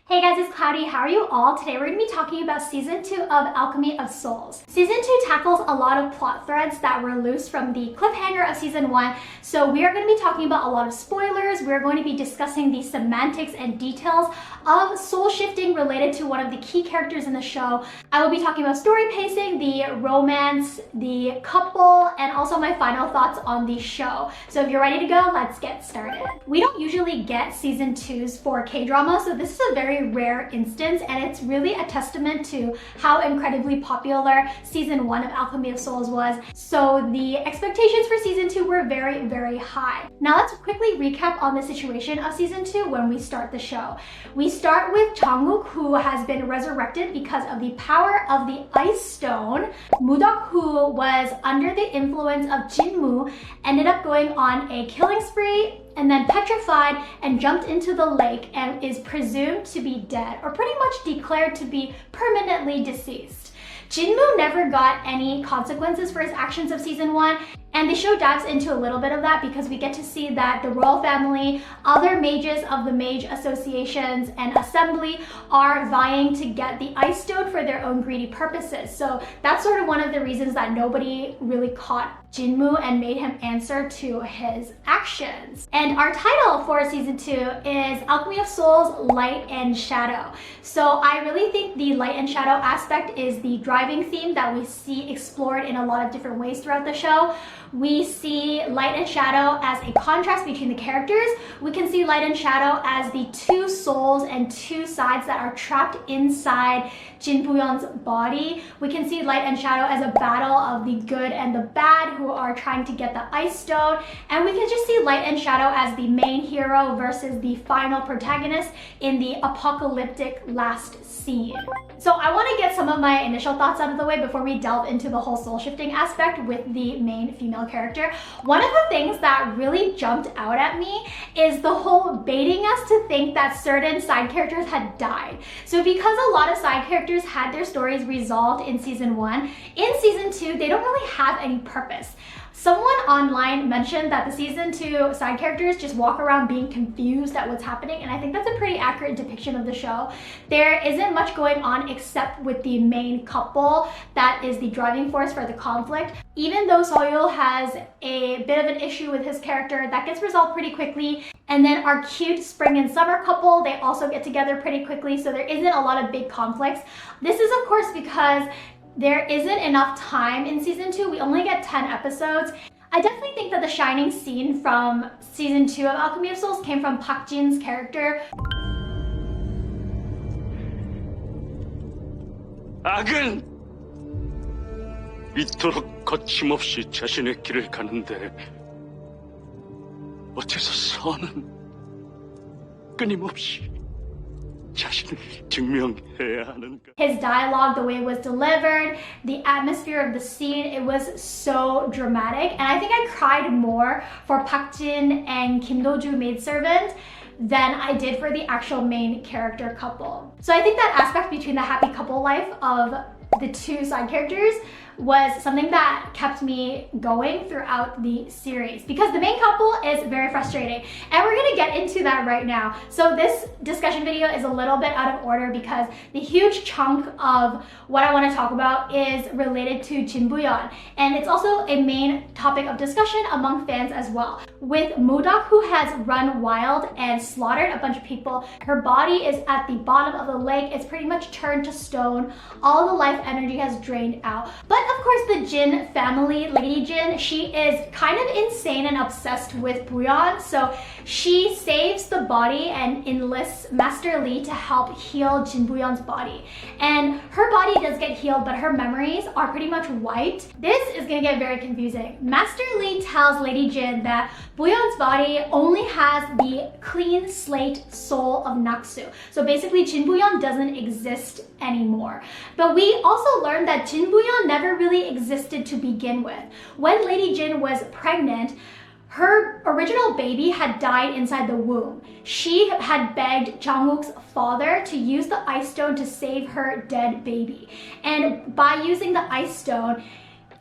Hey guys, it's Cloudy. How are you all? Today we're going to be talking about Season 2 of Alchemy of Souls. Season 2 tackles a lot of plot threads that were loose from the cliffhanger of Season 1, so we are going to be talking about a lot of spoilers. We're going to be discussing the semantics and details of soul shifting related to one of the key characters in the show. I will be talking about story pacing, the romance, the couple, and also my final thoughts on the show. So if you're ready to go, let's get started. We don't usually get Season 2s for K-drama, so this is a very rare instance, and it's really a testament to how incredibly popular Season 1 of Alchemy of Souls was. So the expectations for Season 2 were very, very high. Now let's quickly recap on the situation of Season 2 when we start the show. We start with Jung, who has been resurrected because of the power of the Ice Stone. Mudeok, who was under the influence of Jinmu, ended up going on a killing spree and then petrified and jumped into the lake and is presumed to be dead, or pretty much declared to be permanently deceased. Jinmu never got any consequences for his actions of Season 1, and the show dives into a little bit of that because we get to see that the royal family, other mages of the mage associations and assembly are vying to get the Ice Stone for their own greedy purposes. So that's sort of one of the reasons that nobody really caught Jinmu and made him answer to his actions. And our title for Season 2 is Alchemy of Souls, Light and Shadow. So I really think the light and shadow aspect is the driving theme that we see explored in a lot of different ways throughout the show. We see light and shadow as a contrast between the characters. We can see light and shadow as the two souls and two sides that are trapped inside Buyeon's body. We can see light and shadow as a battle of the good and the bad who are trying to get the Ice Stone. And we can just see light and shadow as the main hero versus the final protagonist in the apocalyptic last scene. So I want to get some of my initial thoughts out of the way before we delve into the whole soul shifting aspect with the main female character. One of the things that really jumped out at me is the whole baiting us to think that certain side characters had died. So because a lot of side characters had their stories resolved in Season 1, in Season 2 they don't really have any purpose. Someone online mentioned that the Season 2 side characters just walk around being confused at what's happening, and I think that's a pretty accurate depiction of the show. There isn't much going on except with the main couple that is the driving force for the conflict. Even though Soyeong has a bit of an issue with his character, that gets resolved pretty quickly. And then our cute spring and summer couple, they also get together pretty quickly, so there isn't a lot of big conflicts. This is of course because there isn't enough time in Season 2. We only get 10 episodes. I definitely think that the shining scene from Season 2 of Alchemy of Souls came from Park Jin's character. 악은 이토록 거침없이 자신의 길을 가는데 어째서 선은 끊임없이 자신을 증명해야 하는가? His dialogue, the way it was delivered, the atmosphere of the scene, it was so dramatic, and I think I cried more for Park Jin and Kim Do-ju maidservant than I did for the actual main character couple. So I think that aspect between the happy couple life of the two side characters was something that kept me going throughout the series, because the main couple is very frustrating, and we're gonna get into that right now. So this discussion video is a little bit out of order because the huge chunk of what I want to talk about is related to Buyeon, and it's also a main topic of discussion among fans as well. With Mudeok, who has run wild and slaughtered a bunch of people, her body is at the bottom of the lake. It's pretty much turned to stone. All the life energy has drained out. But of course, the Jin family, Lady Jin, she is kind of insane and obsessed with Buyeon, so she saves the body and enlists Master Lee to help heal Jin Buyeon's body. And her body does get healed, but her memories are pretty much wiped. This is gonna get very confusing. Master Lee tells Lady Jin that Buyeon's body only has the clean slate soul of Naksu. So basically, Jin Buyeon doesn't exist anymore. But we also learned that Jin Buyeon never really existed to begin with. When Lady Jin was pregnant, her original baby had died inside the womb. She had begged Jungkook's father to use the Ice Stone to save her dead baby. And by using the Ice Stone,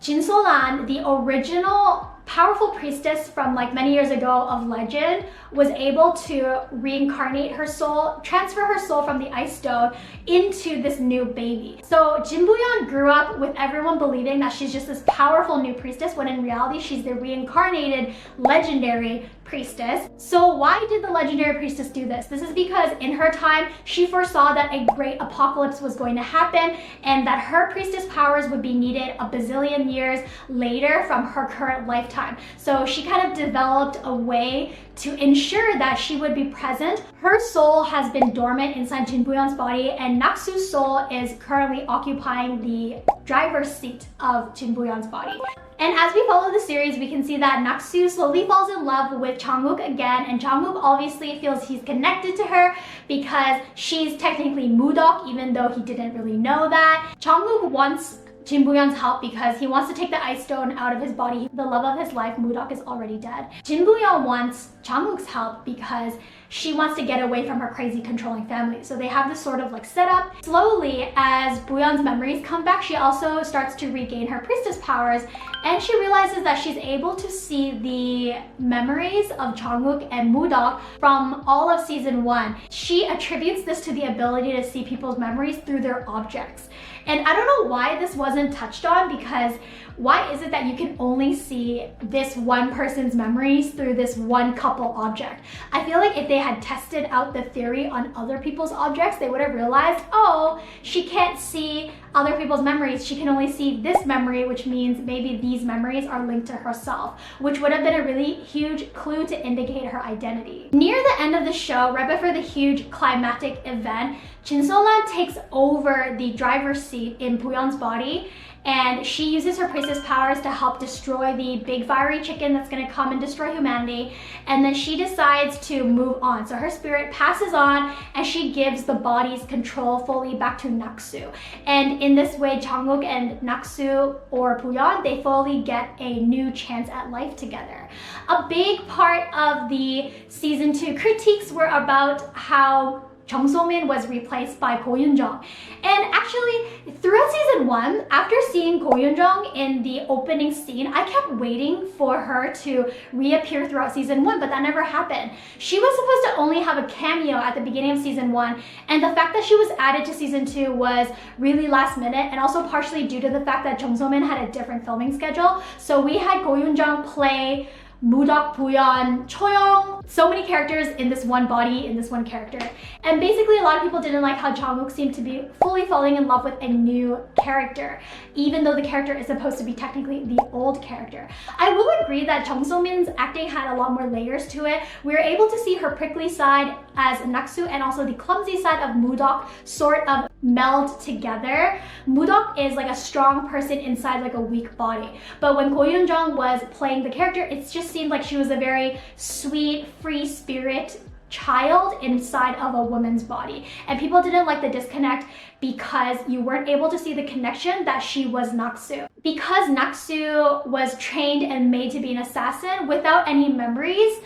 Seolran, the original powerful priestess from like many years ago of legend was able to reincarnate her soul, transfer her soul from the ice stone into this new baby. So Jin Buyeon grew up with everyone believing that she's just this powerful new priestess, when in reality she's the reincarnated legendary priestess. So why did the legendary priestess do this? This is because in her time she foresaw that a great apocalypse was going to happen and that her priestess powers would be needed a bazillion years later from her current lifetime. So she kind of developed a way to ensure that she would be present. Her soul has been dormant inside Jin Buyeon's body, and Naksu's soul is currently occupying the driver's seat of Jin Buyeon's body. And as we follow the series, we can see that Naksu slowly falls in love with Jung-wook again, and Jung-wook obviously feels he's connected to her because she's technically Mudeok, even though he didn't really know that. Jung-wook wants Jin Buyeon's help because he wants to take the ice stone out of his body. The love of his life, Mudeok, is already dead. Jin Buyeon wants Jung-wook's help because she wants to get away from her crazy controlling family. So they have this sort of like setup. Slowly, as Buyeon's memories come back, she also starts to regain her priestess powers, and she realizes that she's able to see the memories of Jung-wook and Mudeok from all of season 1. She attributes this to the ability to see people's memories through their objects. And I don't know why this wasn't touched on, because why is it that you can only see this one person's memories through this one couple object? I feel like if they had tested out the theory on other people's objects, they would have realized, oh, she can't see other people's memories. She can only see this memory, which means maybe these memories are linked to herself, which would have been a really huge clue to indicate her identity. Near the end of the show, right before the huge climactic event, Seolran takes over the driver's seat in Buyeon's body, and she uses her priestess powers to help destroy the big fiery chicken that's going to come and destroy humanity. And then she decides to move on. So her spirit passes on and she gives the body's control fully back to Naksu. And in this way, Jung-wook and Naksu, or Buyeon, they fully get a new chance at life together. A big part of the season 2 critiques were about how Somin was replaced by Younjung. And actually, throughout season 1, after seeing Younjung in the opening scene, I kept waiting for her to reappear throughout season 1, but that never happened. She was supposed to only have a cameo at the beginning of season 1, and the fact that she was added to season 2 was really last minute, and also partially due to the fact that Somin had a different filming schedule. So we had Younjung play Mudeok, Buyeon, Choyeong, so many characters in this one body, in this one character. And basically a lot of people didn't like how Jung-wook seemed to be fully falling in love with a new character, even though the character is supposed to be technically the old character. I will agree that Somin's acting had a lot more layers to it. We were able to see her prickly side as Naksu and also the clumsy side of Mudeok sort of meld together. Mudeok is like a strong person inside like a weak body. But when Younjung was playing the character, it just seemed like she was a very sweet, free spirit child inside of a woman's body. And people didn't like the disconnect because you weren't able to see the connection that she was Naksu. Because Naksu was trained and made to be an assassin without any memories,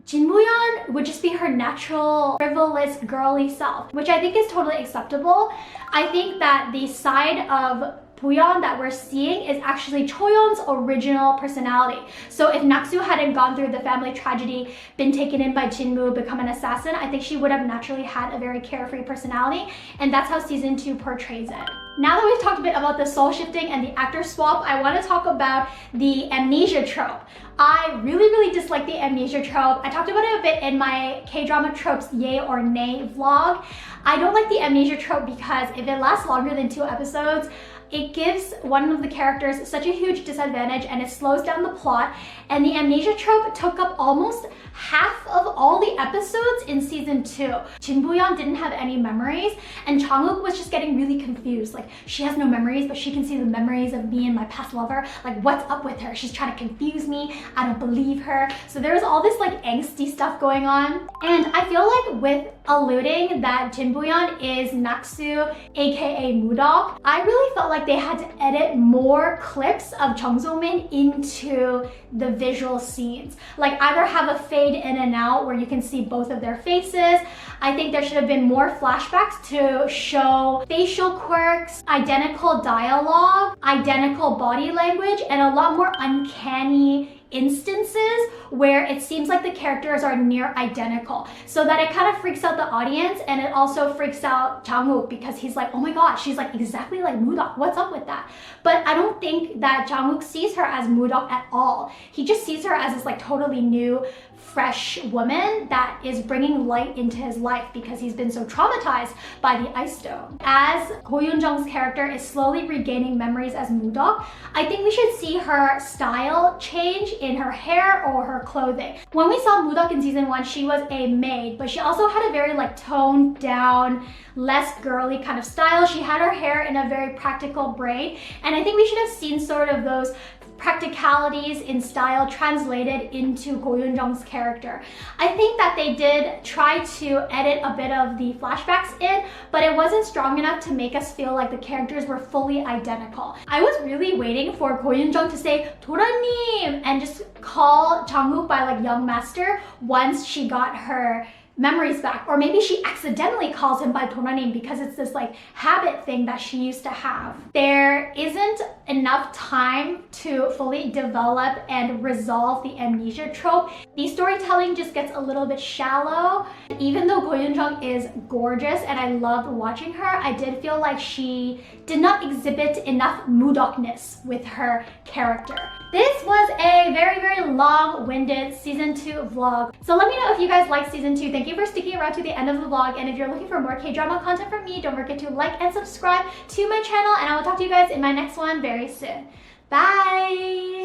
Jin Buyeon would just be her natural, frivolous, girly self, which I think is totally acceptable. I think that the side of Buyeon that we're seeing is actually Choyeong's original personality. So if Naksu hadn't gone through the family tragedy, been taken in by Jinmu, become an assassin, I think she would have naturally had a very carefree personality, and that's how season 2 portrays it. Now that we've talked a bit about the soul shifting and the actor swap, I want to talk about the amnesia trope. I really dislike the amnesia trope. I talked about it a bit in my K-drama tropes yay or nay vlog. I don't like the amnesia trope because if it lasts longer than 2 episodes, it gives one of the characters such a huge disadvantage and it slows down the plot. And the amnesia trope took up almost half of all the episodes in season 2. Jin Buyeon didn't have any memories, and Jung-wook was just getting really confused. Like, she has no memories, but she can see the memories of me and my past lover. Like, what's up with her? She's trying to confuse me. I don't believe her. So there was all this like angsty stuff going on. And I feel like with alluding that Jin Buyeon is Naksu, aka Mudeok, I really felt like they had to edit more clips of Somin into the visual scenes. Like, either have a fade in and out where you can see both of their faces. I think there should have been more flashbacks to show facial quirks, identical dialogue, identical body language, and a lot more uncanny instances where it seems like the characters are near identical, so that it kind of freaks out the audience, and it also freaks out Jung because he's like, oh my god, she's like exactly like Mudeok, what's up with that? But I don't think that Jung sees her as Mudeok at all. He just sees her as this like totally new, fresh woman that is bringing light into his life because he's been so traumatized by the ice stone. As Younjung's character is slowly regaining memories as Mudeok, I think we should see her style change in her hair or her clothing. When we saw Mudeok in season 1, she was a maid, but she also had a very like toned down, less girly kind of style. She had her hair in a very practical braid, and I think we should have seen sort of those practicalities in style translated into Younjung's character. I think that they did try to edit a bit of the flashbacks in, but it wasn't strong enough to make us feel like the characters were fully identical. I was really waiting for Younjung to say 도라님 and just call Jung by like young master once she got her memories back, or maybe she accidentally calls him by 도라님 because it's this like habit thing that she used to have. There isn't enough time to fully develop and resolve the amnesia trope. The storytelling just gets a little bit shallow. Even though Younjung is gorgeous and I loved watching her, I did feel like she did not exhibit enough Mudeokness with her character. This was a very, very long-winded season 2 vlog. So let me know if you guys liked season 2. Thank you for sticking around to the end of the vlog. And if you're looking for more K-drama content from me, don't forget to like and subscribe to my channel. And I will talk to you guys in my next one very soon. Bye!